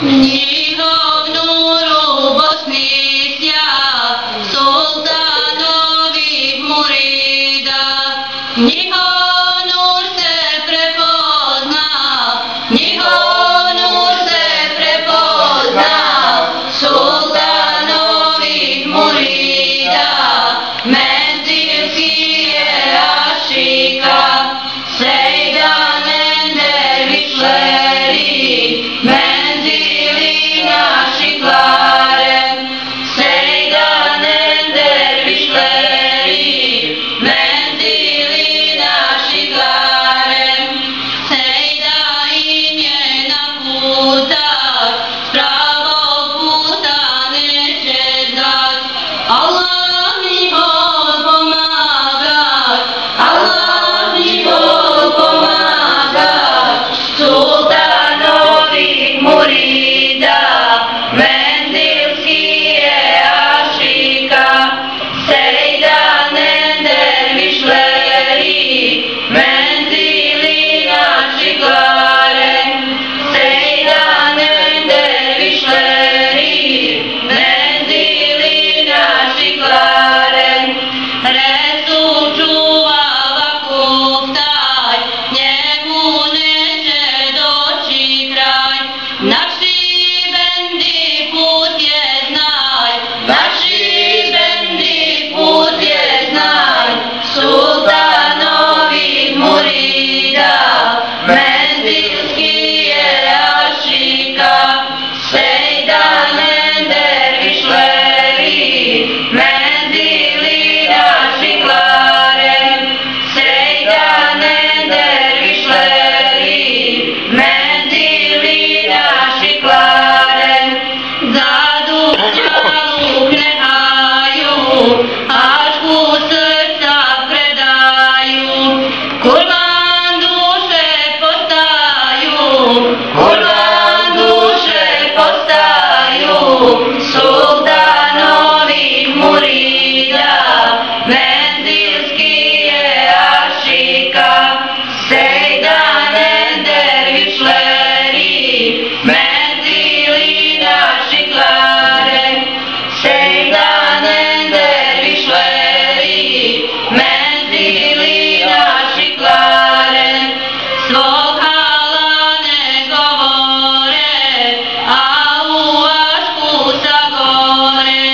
Njihov nur u Bosni sja, sultanovih murida. Njihov nur se prepozna, njihov nur se prepozna, sultanovih murida. Menzilski je ašika, sejdanen dervišleri. Menzili naši klare, sejdanen dervišleri. Menzili naši klare, sejda im je naputak, s pravog puta neće zat. Allah njihov pomagat, Allah njihov pomagat, sultanovih murida. Menzilski je ašika, sejdanen dervišleri. Menzili naši klare, sejdanen dervišleri. Menzili naši klare, Resul čuva vakuf taj, njemu neće doći kraj. Nakšibendi put je znaj, Nakšibendi put je znaj, sultanovih murida. Menzilski je ašika, sejdanen dervišleri. Menzili naši klare, sejdanen dervišleri. Menzili naši klare, za dunjaluk ne haju, Hašku srca predaju. Kurban duše postaju, kurban duše postaju, sultanovih murida. Menzilski je ašika, sejdanen dervišleri. Menzili naši klare, sejdanen dervišleri. Menzili naši klare, svog hala ne govore, a u Ašku sagore.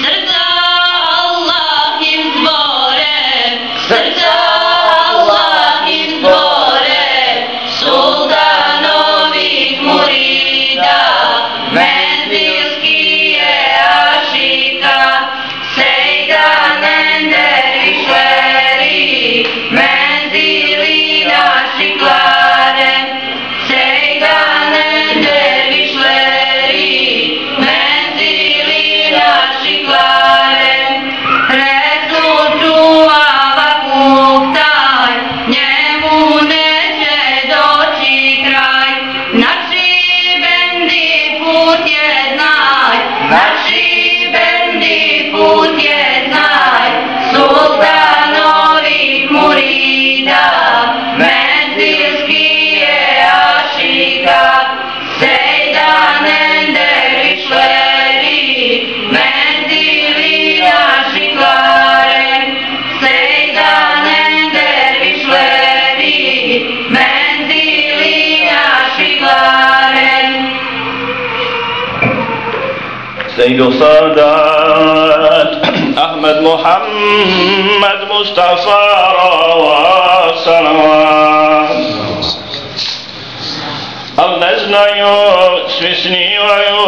Srca Allah im zbore, srca Allah im zbore, sultanovih murida. Menzilski je ašika, sejdanen dervišleri. Menzili naši klare, sejdanen dervišleri. Menzili naši klare, Resul čuva vakuf taj, njemu neće doći kraj. Nakšibendi put je znaj, Nakšibendi put je znaj, sultanovih murida. Menzilski je ašika, sejdanen dervišleri. Menzili naši klare, sejdanen dervišleri. Menzili naši klare. سيد السادات أحمد محمد مصطفى وصلوات Allah znaju, svi snivaju,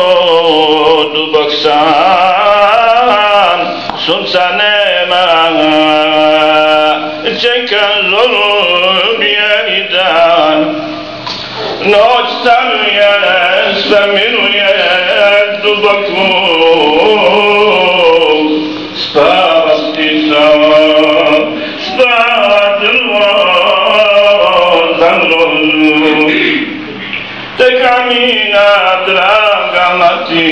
dubok san, sunca nema, čeka zulum bijeli dan. Noć stanuje, sve miruje, dubok tvoj, spava ptica, spava drvo, zamrlo. Te kamina, draga mati,